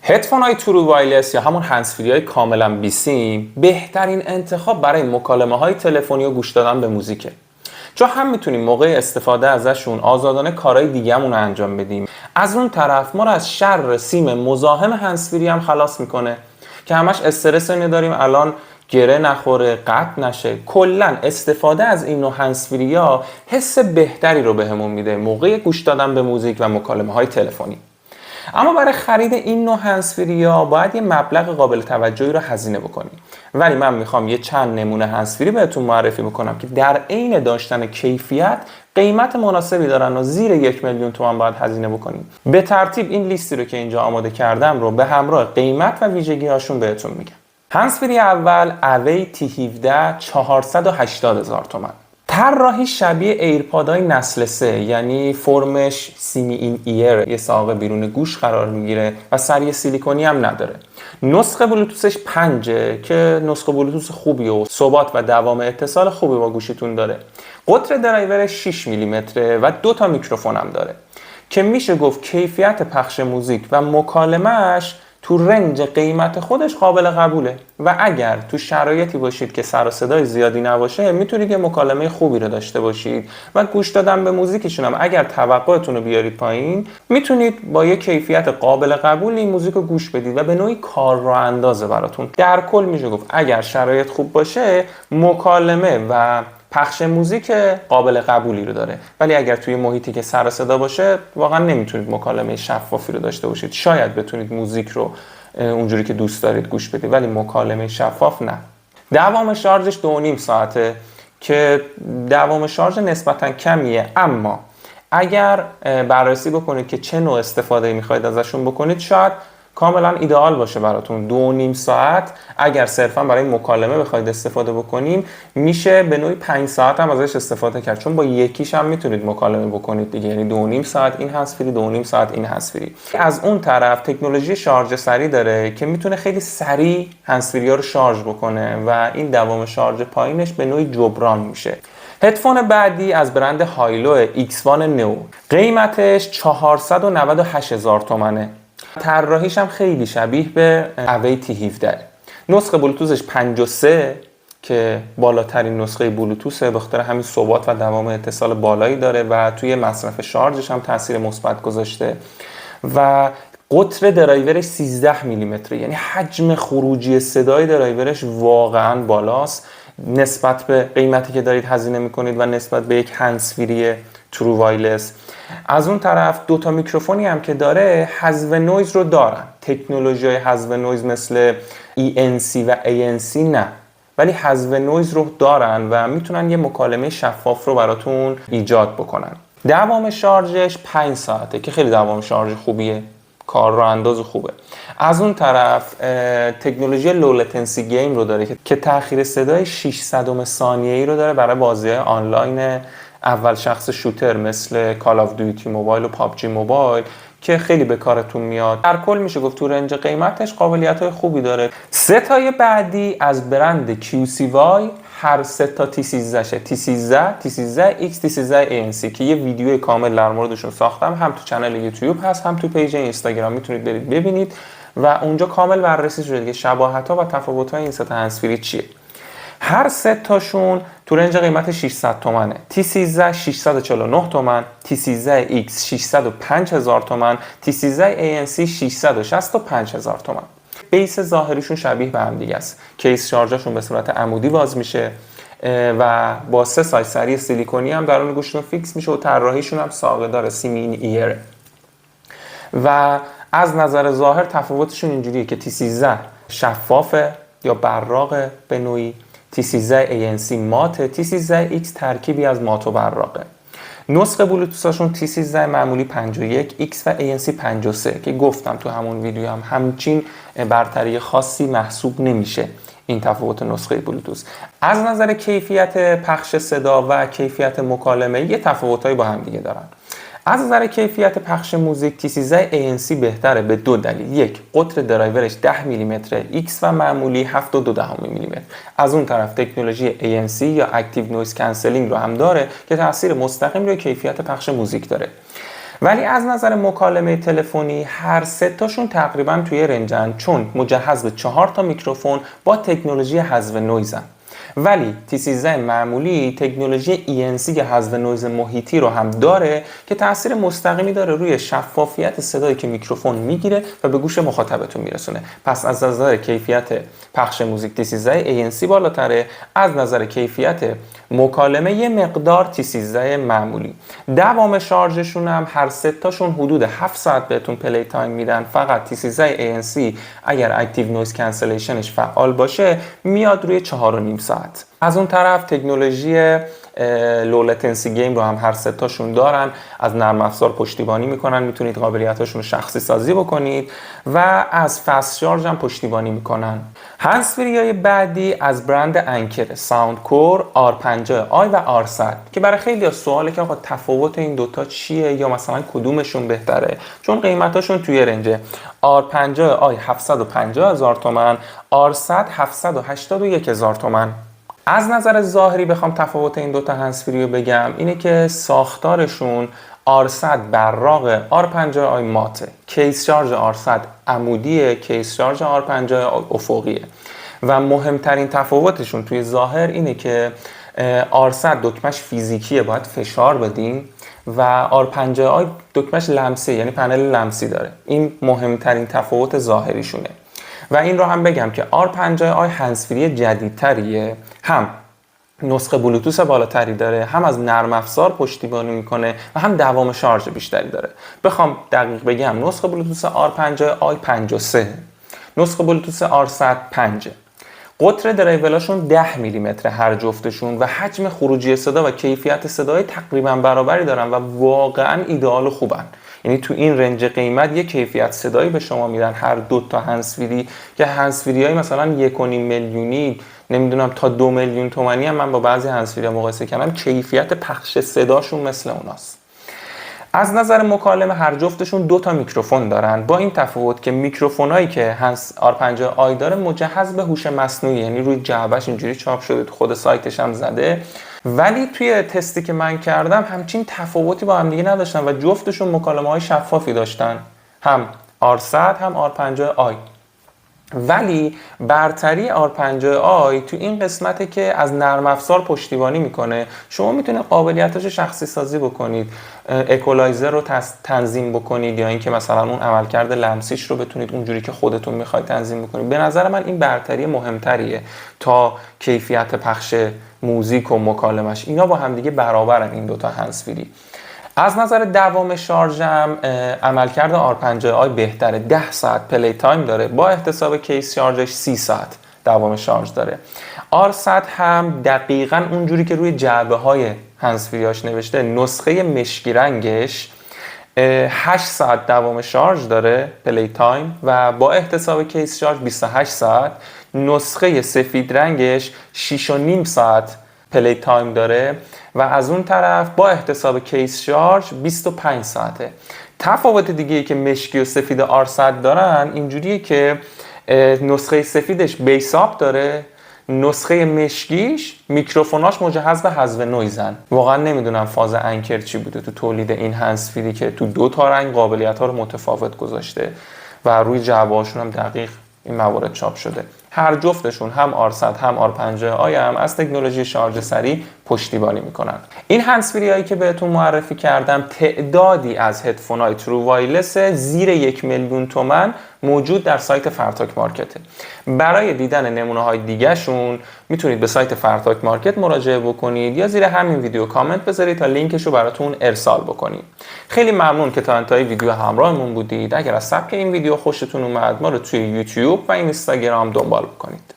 هدفون های ترو وایرلس یا همون هندزفری های کاملا بیسیم بهترین انتخاب برای مکالمه های تلفنی و گوش دادن به موزیکه، چون هم میتونیم موقع استفاده ازشون آزادانه کارهای دیگه‌مون رو انجام بدیم، از اون طرف ما رو از شر سیم مزاحم هندزفری هم خلاص میکنه که همش استرس نداریم الان گره نخوره، قطع نشه. کلا استفاده از این نوع هندزفری ها حس بهتری رو بهمون میده موقع گوش دادن به موزیک و مکالمه های تلفنی. اما برای خرید این نوع هندزفری ها باید یه مبلغ قابل توجهی رو هزینه بکنیم، ولی من میخوام یه چند نمونه هندزفری بهتون معرفی بکنم که در عین داشتن کیفیت قیمت مناسبی دارن و زیر 1 میلیون تومان باید هزینه بکنیم. به ترتیب این لیستی رو که اینجا آماده کردم رو به همراه قیمت و ویژگی هاشون بهتون میگم. هندزفری اول اوی T17 480,000 تومان. طراحی شبیه ایرپادهای نسل 3، یعنی فرمش سیمی این ایر، یه ساق بیرون گوش قرار میگیره و سری سیلیکونی هم نداره. نسخه بلوتوثش 5 که نسخه بلوتوث خوبیه و ثبات و دوام اتصال خوبی با گوشتون داره. قطر درایورش 6 میلیمتره و 2 تا میکروفون هم داره که میشه گفت کیفیت پخش موزیک و مکالمه‌اش تو رنج قیمت خودش قابل قبوله و اگر تو شرایطی باشید که سر و صدای زیادی نباشه میتونید یه مکالمه خوبی رو داشته باشید و گوش دادن به موزیکشون هم اگر توقعتون رو بیارید پایین میتونید با یه کیفیت قابل قبول این موزیک رو گوش بدید و به نوعی کار راه اندازه براتون. در کل میشه گفت اگر شرایط خوب باشه مکالمه و پخش موزیک قابل قبولی رو داره، ولی اگر توی محیطی که سر و صدا باشه واقعا نمیتونید مکالمه شفافی رو داشته باشید. شاید بتونید موزیک رو اونجوری که دوست دارید گوش بدید ولی مکالمه شفاف نه. دوام شارژش 2.5 ساعته که دوام شارژ نسبتا کمیه، اما اگر بررسی بکنید که چه نوع استفاده میخواید ازشون بکنید شاید کاملا ایدئال باشه براتون. 2.5 ساعت اگر صرفا برای مکالمه بخواید استفاده بکنیم میشه به نوعی 5 ساعت هم ازش استفاده کرد، چون با یکیش هم میتونید مکالمه بکنید دیگه، یعنی 2.5 ساعت این هندزفری 2.5 ساعت این هندزفری. از اون طرف تکنولوژی شارژ سریع داره که میتونه خیلی سریع هندزفری ها رو شارژ بکنه و این دوام شارژ پایینش به نوعی جبران میشه. هدفون بعدی از برند هایلو X1 نو، قیمتش 498,000 تومانه. طراحیش هم خیلی شبیه به اوی T17. نسخه بلوتوثش 53 که بالاترین نسخه بلوتوثه، به خاطر همین ثبات و دوام اتصال بالایی داره و توی مصرف شارژش هم تاثیر مثبت گذاشته و قطر درایورش 13 میلیمتره، یعنی حجم خروجی صدای درایورش واقعا بالاست نسبت به قیمتی که دارید هزینه میکنید و نسبت به یک هندزفری ترو وایرلس. از اون طرف 2 تا میکروفونی هم که داره حذف نویز رو دارن. تکنولوژی های حذف نویز مثل ENC و ANC نه، ولی حذف نویز رو دارن و میتونن یه مکالمه شفاف رو براتون ایجاد بکنن. دوام شارژش 5 ساعته که خیلی دوام شارژ خوبیه، کار راه انداز خوبه. از اون طرف تکنولوژی لو لتنسی گیم رو داره که تأخیر صدای 600 ثانیه‌ای رو داره برای بازی‌های آنلاین اول شخص شوتر مثل کال آف دیوتی موبایل و پابجی موبایل که خیلی به کارتون میاد. در کل میشه گفت تو رنج قیمتش قابلیت‌های خوبی داره. 3 تای بعدی از برند QCY، هر 3 تا T13 شه، T13 T13X T13 ANC که یه ویدیو کامل در موردشون ساختم، هم تو کانال یوتیوب هست هم تو پیج اینستاگرام، میتونید برید ببینید و اونجا کامل بررسی شده که شباهت‌ها و تفاوت‌های این 3 تا هندزفری چیه. هر 3 تاشون تو رنج قیمت 600 تومنه. T13 649 تومن، T13X 605,000 تومن، T13 ANC 665,000 تومن. بیس ظاهریشون شبیه به هم دیگه است. کیس شارژشون به صورت عمودی باز میشه و با 3 سایز سری سیلیکونی هم درون گوشتون فیکس میشه و طراحیشون هم ساقه داره، سیمی این ایره. و از نظر ظاهر تفاوتشون اینجوریه که T13 شفافه یا براقه به نوعی، T13 ANC ماته، T13X ترکیبی از مات و براقه. نسخه بلوتوثاشون T13 معمولی 51، X و ANC 53 که گفتم تو همون ویدیو هم همچین برتری خاصی محسوب نمیشه این تفاوت نسخه بلوتوث. از نظر کیفیت پخش صدا و کیفیت مکالمه یه تفاوتایی با هم دیگه دارن. از نظر کیفیت پخش موزیک T13 ANC بهتره به 2 دلیل. 1 قطر درایورش 10 میلیمتره، X و معمولی 7.2 میلیمتر. از اون طرف تکنولوژی ANC یا اکتیو نویز کنسلینگ رو هم داره که تاثیر مستقیم روی کیفیت پخش موزیک داره. ولی از نظر مکالمه تلفنی هر سه تاشون تقریبا توی رنجن، چون مجهز به 4 تا میکروفون با تکنولوژی حذف نویزن. ولی T13 معمولی تکنولوژی ENC که حذف نویز محیطی رو هم داره که تاثیر مستقیمی داره روی شفافیت صدایی که میکروفون میگیره و به گوش مخاطبتون میرسونه. پس از نظر کیفیت پخش موزیک T13 ANC بالاتره، از نظر کیفیت مکالمه یه مقدار T13 معمولی. دوام شارژشون هم هر سه تاشون حدود 7 ساعت بهتون پلی تایم میدن. فقط T13 ANC اگر اکتیو نویز کنسلیشنش فعال باشه میاد روی 4.5 ساعت. از اون طرف تکنولوژی لو لتنسی گیم رو هم هر سه تاشون دارن، از نرم افزار پشتیبانی میکنن، میتونید قابلیتاشون رو شخصی سازی بکنید و از فست شارژ هم پشتیبانی میکنن. هندزفری‌های بعدی از برند انکر، ساوندکور، R50i و R100 که برای خیلی سواله که آقا تفاوت این دوتا چیه یا مثلا کدومشون بهتره، چون قیمتاشون توی رنجه. R50i 750,000 تومان، R100 781,000 تومان. از نظر ظاهری بخوام تفاوت این دوتا هندزفری رو بگم اینه که ساختارشون R100 براق، R50i ماته. کیس شارژ R100 عمودیه، کیس شارژ R50i افقیه. و مهمترین تفاوتشون توی ظاهر اینه که R100 دکمش فیزیکیه، باید فشار بدیم و R50i دکمش لمسی، یعنی پنل لمسی داره. این مهمترین تفاوت ظاهریشونه. و این رو هم بگم که R50i هندزفری جدیدتریه، هم نسخه بلوتوث بالاتری داره، هم از نرم افزار پشتیبانی میکنه و هم دوام شارژ بیشتری داره. بخوام دقیق بگم نسخه بلوتوث R50i 53، نسخه بلوتوث R100 5. قطر درایولاشون 10 میلیمتر هر جفتشون و حجم خروجی صدا و کیفیت صدای تقریبا برابری دارن و واقعا ایدئال و خوبن. یعنی تو این رنج قیمت یک کیفیت صدایی به شما میدن هر دو تا هندزفری که هندزفریای مثلا 1.5 میلیونی نمیدونم تا 2 میلیون تومانی هم من با بعضی هندزفری‌ها مقایسه کردم، کیفیت پخش صداشون مثل اوناست. از نظر مکالمه هر جفتشون 2 تا میکروفون دارن، با این تفاوت که میکروفونایی که R50i داره مجهز به هوش مصنوعی، یعنی روی جعبهش اینجوری چاپ شده، تو خود سایتش هم زده. ولی توی تستی که من کردم همچین تفاوتی با هم دیگه نداشتن و جفتشون مکالمه‌های شفافی داشتن، هم R100 هم R50i. ولی برتری R50i تو این قسمته که از نرم افزار پشتیبانی میکنه. شما میتونید قابلیتاشو شخصی سازی بکنید، اکولایزر رو تنظیم بکنید یا اینکه مثلا اون عملکرد لمسیش رو بتونید اونجوری که خودتون میخواید تنظیم بکنید. به نظر من این برتری مهمتریه تا کیفیت پخش موزیک و مکالمش. اینا با هم دیگه برابرن این دوتا هندزفری. از نظر دوام شارژ هم عملکرد R50i بهتره، 10 ساعت پلی تایم داره، با احتساب کیس شارژش 30 ساعت دوام شارژ داره. R100 هم دقیقاً اونجوری که روی جعبه های هندزفریاش نوشته، نسخه مشکی رنگش 8 ساعت دوام شارژ داره پلی تایم و با احتساب کیس شارژ 28 ساعت. نسخه سفید رنگش 6.5 ساعت پلی تایم داره و از اون طرف با احتساب کیس شارژ 25 ساعته. تفاوت دیگه ای که مشکی و سفید R100 دارن اینجوریه که نسخه سفیدش بیس آپ داره، نسخه مشکیش میکروفوناش مجهز به حذف نویزن. واقعا نمیدونم فاز انکر چی بوده تو تولید این هندزفری که تو 2 تا رنگ قابلیت ها رو متفاوت گذاشته و روی جعبه هاشون هم دقیق این موارد چاپ شده. هر جفتشون هم R100 هم R50i هم از تکنولوژی شارژ سریع پشتیبانی میکنن. این هندزفری هایی که بهتون معرفی کردم تعدادی از هدفون های ترو وایرلس زیر 1 میلیون تومان موجود در سایت فرتاک مارکته. برای دیدن نمونه های دیگه شون میتونید به سایت فرتاک مارکت مراجعه بکنید یا زیر همین ویدیو کامنت بذارید تا لینکش رو براتون ارسال بکنیم. خیلی ممنون که تا انتهای ویدیو همراهمون بودید. اگر از سبک این ویدیو خوشتون اومد ما رو توی یوتیوب و اینستاگرام دنبال بکنید.